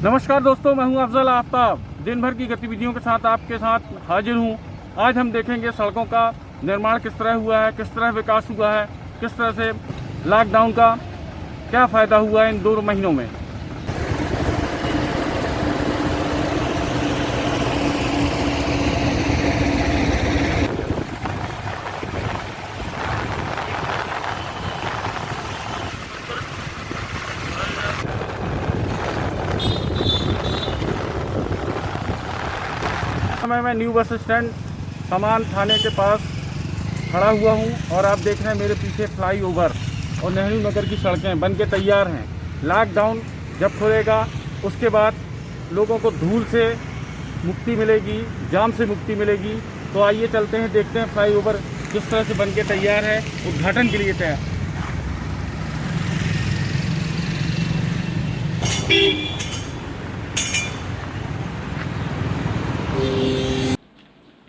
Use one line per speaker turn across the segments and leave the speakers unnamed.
नमस्कार दोस्तों, मैं हूं अफजल आफ्ताब। दिन भर की गतिविधियों के साथ आपके साथ हाजिर हूं। आज हम देखेंगे सड़कों का निर्माण किस तरह हुआ है, किस तरह विकास हुआ है, किस तरह से लॉकडाउन का क्या फ़ायदा हुआ है इन 2 महीनों में। मैं न्यू बस स्टैंड समान थाने के पास खड़ा हुआ हूं और आप देख रहे हैं मेरे पीछे फ्लाईओवर और नेहरू नगर की सड़कें बन के तैयार हैं। लॉकडाउन जब खुलेगा उसके बाद लोगों को धूल से मुक्ति मिलेगी, जाम से मुक्ति मिलेगी। तो आइए चलते हैं, देखते हैं फ्लाईओवर किस तरह से बन के तैयार है, उद्घाटन के लिए तैयार।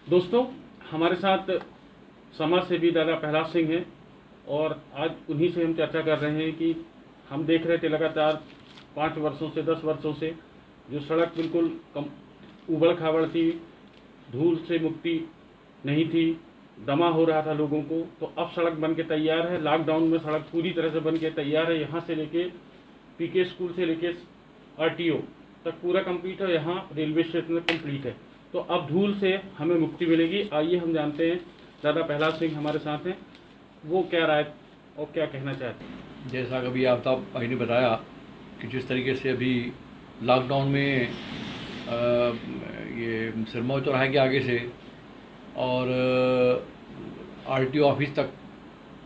दोस्तों, हमारे साथ समाज सेवी दादा प्रहलाद सिंह हैं और आज उन्हीं से हम चर्चा कर रहे हैं कि हम देख रहे थे लगातार 5 वर्षों से 10 वर्षों से जो सड़क बिल्कुल उबड़ खाबड़ थी, धूल से मुक्ति नहीं थी, दमा हो रहा था लोगों को। तो अब सड़क बन के तैयार है। लॉकडाउन में सड़क पूरी तरह से बन के तैयार है। यहाँ से लेके पीके स्कूल से लेके आरटीओ तक पूरा कंप्लीट है। यहाँ रेलवे स्टेशन कंप्लीट है। तो अब धूल से हमें मुक्ति मिलेगी। आइए हम जानते हैं, दादा प्रहलाद सिंह हमारे साथ हैं, वो क्या राय और क्या कहना चाहते हैं।
जैसा कभी आफ्ताब भाई ने बताया कि जिस तरीके से अभी लॉकडाउन में ये सिरमौर चौराहे के आगे से और आरटीओ ऑफिस तक,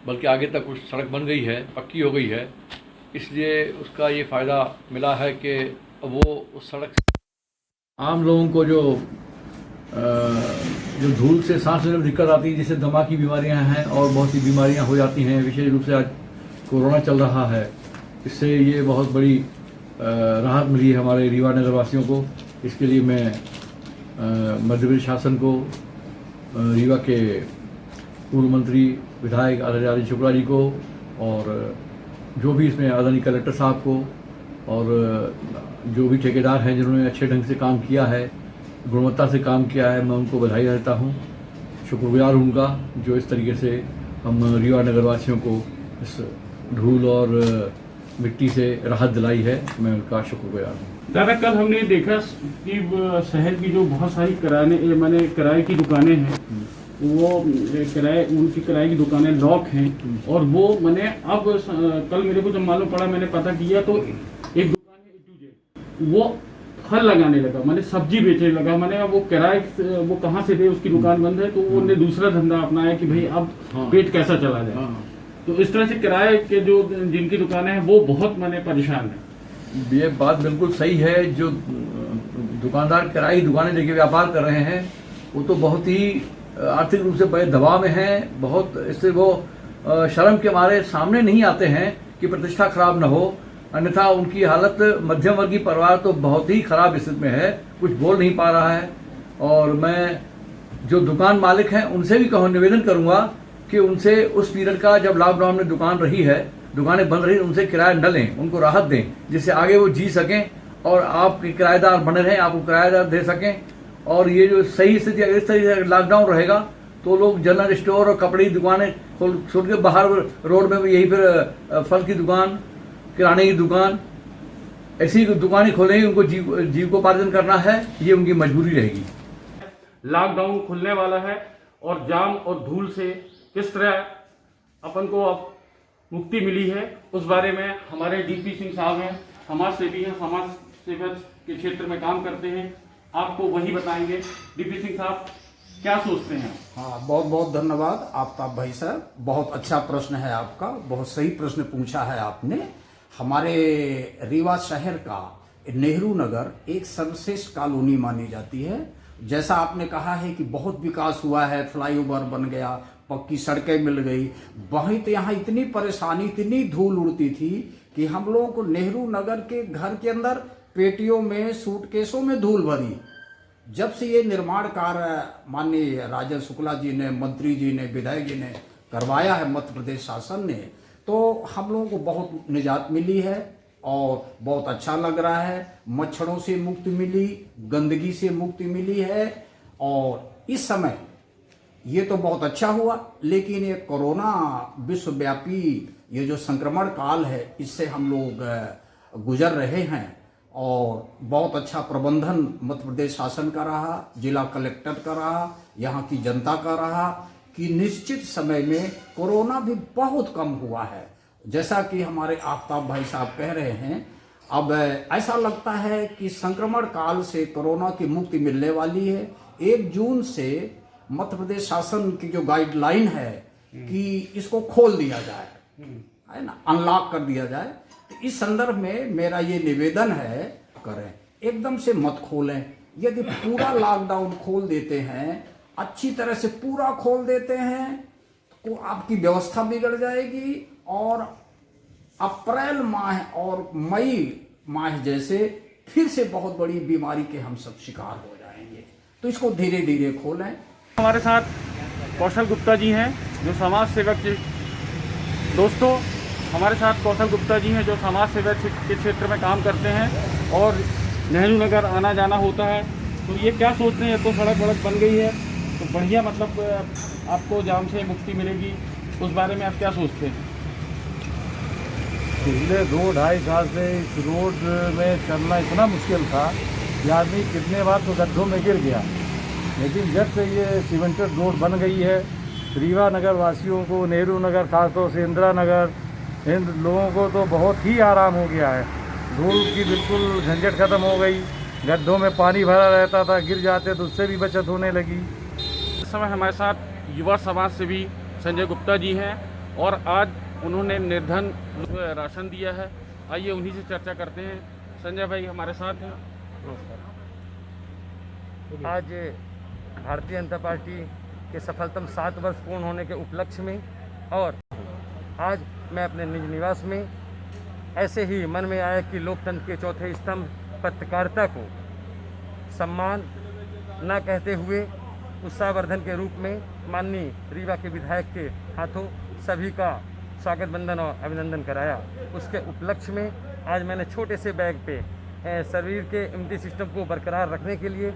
बल्कि आगे तक कुछ सड़क बन गई है, पक्की हो गई है। इसलिए उसका ये फ़ायदा मिला है कि वो उस सड़क आम लोगों को जो धूल से सांस लेने में दिक्कत आती है, जिससे दमा की बीमारियां हैं और बहुत सी बीमारियां हो जाती हैं, विशेष रूप से आज कोरोना चल रहा है, इससे ये बहुत बड़ी राहत मिली है हमारे रीवा नगर वासियों को। इसके लिए मैं मध्य प्रदेश शासन को, रीवा के पूर्व मंत्री विधायक आचार्य शुक्ला जी को और जो भी इसमें आदरणीय कलेक्टर साहब को और जो भी ठेकेदार हैं जिन्होंने अच्छे ढंग से काम किया है, गुणवत्ता से काम किया है, मैं उनको बधाई देता हूँ, शुक्रगुजार हूँ उनका, जो इस तरीके से हम रीवा नगरवासियों को इस धूल और मिट्टी से राहत दिलाई है। मैं उनका शुक्रगुजार हूँ।
दादा, कल हमने देखा कि शहर की जो बहुत सारी किराए की दुकानें हैं, वो उनकी किराए की दुकानें लॉक हैं और वो अब कल मेरे को जब मालूम पड़ा, मैंने पता किया तो एक दुकान है वो फल लगाने लगा, सब्जी बेचने लगा। वो वो कहाँ से दे, उसकी दुकान बंद है, तो उन्होंने दूसरा धंधा अपनाया कि भाई अब पेट कैसा चला जाए। तो इस तरह से किराए के जो जिनकी दुकानें हैं वो बहुत परेशान है।
ये बात बिल्कुल सही है। जो दुकानदार किराए की दुकानें लेके व्यापार कर रहे हैं वो तो बहुत ही आर्थिक रूप से बड़े दबाव में हैं। बहुत इससे वो शर्म के मारे सामने नहीं आते हैं कि प्रतिष्ठा खराब न हो, अन्यथा उनकी हालत, मध्यम वर्गीय परिवार तो बहुत ही खराब स्थिति में है, कुछ बोल नहीं पा रहा है। और मैं जो दुकान मालिक हैं उनसे भी निवेदन करूंगा कि उनसे उस पीरियड का, जब लॉकडाउन में दुकान रही है, दुकानें बंद रही, उनसे किराया न लें, उनको राहत दें, जिससे आगे वो जी सकें और आपके किराएदार बने रहें, आपको किराएदार दे सकें। और ये जो सही स्थिति, अगर इस तरीके से लॉकडाउन रहेगा तो लोग जनरल स्टोर और कपड़े की दुकानें खोल के बाहर रोड में यही फिर फल की दुकान, किराने की दुकान, ऐसी दुकानें खोलेंगे। उनको जीविकोपार्जन करना है, ये उनकी मजबूरी रहेगी।
लॉकडाउन खुलने वाला है और जाम और धूल से किस तरह अपन को अब मुक्ति मिली है, उस बारे में हमारे डीपी सिंह साहब हैं, समाज सेवी हैं, समाज सेवा के क्षेत्र में काम करते हैं, आपको वही बताएंगे। डीपी सिंह साहब, क्या सोचते हैं?
हाँ, बहुत बहुत धन्यवाद आफ्ताब भाई साहब, बहुत अच्छा प्रश्न है आपका, बहुत सही प्रश्न पूछा है आपने। हमारे रीवा शहर का नेहरू नगर एक सर्वश्रेष्ठ कॉलोनी मानी जाती है। जैसा आपने कहा है कि बहुत विकास हुआ है, फ्लाईओवर बन गया, पक्की सड़कें मिल गई, वहीं तो यहाँ इतनी परेशानी, इतनी धूल उड़ती थी कि हम लोगों को नेहरू नगर के घर के अंदर पेटियों में, सूटकेसों में धूल भरी। जब से ये निर्माण कार्य माननीय राजन शुक्ला जी ने, मंत्री जी ने, विधायक जी ने करवाया है, मध्य प्रदेश शासन ने, तो हम लोगों को बहुत निजात मिली है। और बहुत अच्छा लग रहा है। मच्छरों से मुक्ति मिली, गंदगी से मुक्ति मिली है। और इस समय ये तो बहुत अच्छा हुआ, लेकिन ये कोरोना विश्वव्यापी ये जो संक्रमण काल है, इससे हम लोग गुजर रहे हैं। और बहुत अच्छा प्रबंधन मध्य प्रदेश शासन का रहा, जिला कलेक्टर का रहा, यहाँ की जनता का रहा कि निश्चित समय में कोरोना भी बहुत कम हुआ है। जैसा कि हमारे आफ्ताब भाई साहब कह रहे हैं, अब ऐसा लगता है कि संक्रमण काल से कोरोना की मुक्ति मिलने वाली है। 1 जून से मध्य प्रदेश शासन की जो गाइडलाइन है कि इसको खोल दिया जाए, है ना, अनलॉक कर दिया जाए। तो इस संदर्भ में मेरा ये निवेदन है, करें, एकदम से मत खोलें। यदि पूरा लॉकडाउन खोल देते हैं, अच्छी तरह से पूरा खोल देते हैं, तो आपकी व्यवस्था बिगड़ जाएगी और अप्रैल माह और मई माह जैसे फिर से बहुत बड़ी बीमारी के हम सब शिकार हो जाएंगे। तो इसको धीरे धीरे खोलें।
हमारे साथ कौशल गुप्ता जी हैं जो समाज सेवक के दोस्तों हमारे साथ कौशल गुप्ता जी हैं जो समाज सेवा के क्षेत्र में काम करते हैं और नेहरू नगर आना जाना होता है। तो ये क्या सोचते हैं, तो सड़क वड़क बन गई है तो बढ़िया, मतलब आपको जाम से मुक्ति मिलेगी, उस बारे में आप क्या सोचते हैं?
पिछले 2-2.5 साल से इस रोड में चलना इतना मुश्किल था कि आदमी कितने बार तो गड्ढों में गिर गया। लेकिन जब से ये सीमेंटेड रोड बन गई है, रीवा नगर वासियों को, नेहरू नगर खासतौर से इंदिरा नगर, इन लोगों को तो बहुत ही आराम हो गया है। धूल की बिल्कुल झंझट ख़त्म हो गई। गड्ढों में पानी भरा रहता था, गिर जाते तो उससे भी बचत होने लगी।
इस समय हमारे साथ युवा समाज सेवी संजय गुप्ता जी हैं और आज उन्होंने निर्धन राशन दिया है। आइए उन्हीं से चर्चा करते हैं। संजय भाई हमारे साथ हैं।
आज भारतीय जनता पार्टी के सफलतम 7 वर्ष पूर्ण होने के उपलक्ष्य में और आज मैं अपने निज निवास में ऐसे ही मन में आया कि लोकतंत्र के चौथे स्तंभ पत्रकारिता को सम्मान न कहते हुए उत्साहवर्धन के रूप में माननीय रीवा के विधायक के हाथों सभी का स्वागत बंदन और अभिनंदन कराया। उसके उपलक्ष्य में आज मैंने छोटे से बैग पे शरीर के इम्यूनिटी सिस्टम को बरकरार रखने के लिए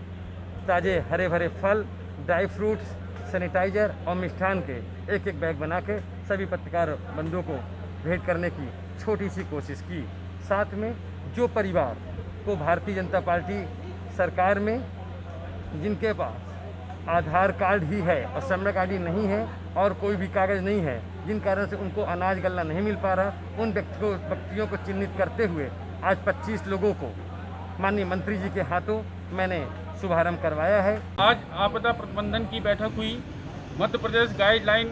ताज़े हरे भरे फल, ड्राई फ्रूट्स, सैनिटाइजर और मिष्ठान के एक बैग बना के सभी पत्रकार बंधुओं को भेंट करने की छोटी सी कोशिश की। साथ में जो परिवार को भारतीय जनता पार्टी सरकार में जिनके पास आधार कार्ड ही है और श्रमिक आईडी नहीं है और कोई भी कागज़ नहीं है, जिन कारण से उनको अनाज गल्ला नहीं मिल पा रहा, उन व्यक्तियों को चिन्हित करते हुए आज 25 लोगों को माननीय मंत्री जी के हाथों मैंने शुभारंभ करवाया है।
आज आपदा प्रबंधन की बैठक हुई। मध्य प्रदेश गाइडलाइन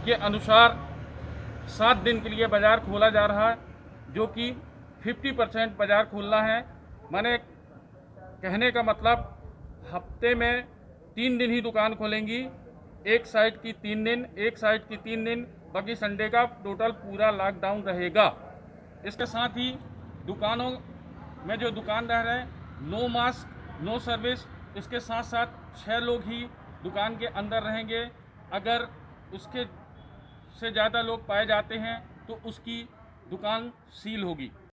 के अनुसार 7 दिन के लिए बाज़ार खोला जा रहा है, जो कि 50% बाज़ार खोलना है। माने कहने का मतलब हफ्ते में 3 दिन ही दुकान खोलेंगी, एक साइड की 3 दिन, एक साइड की 3 दिन, बाकी संडे का टोटल पूरा लॉकडाउन रहेगा। इसके साथ ही दुकानों में जो दुकानदार हैं, नो मास्क नो सर्विस, इसके साथ साथ 6 लोग ही दुकान के अंदर रहेंगे। अगर उसके से ज़्यादा लोग पाए जाते हैं तो उसकी दुकान सील होगी।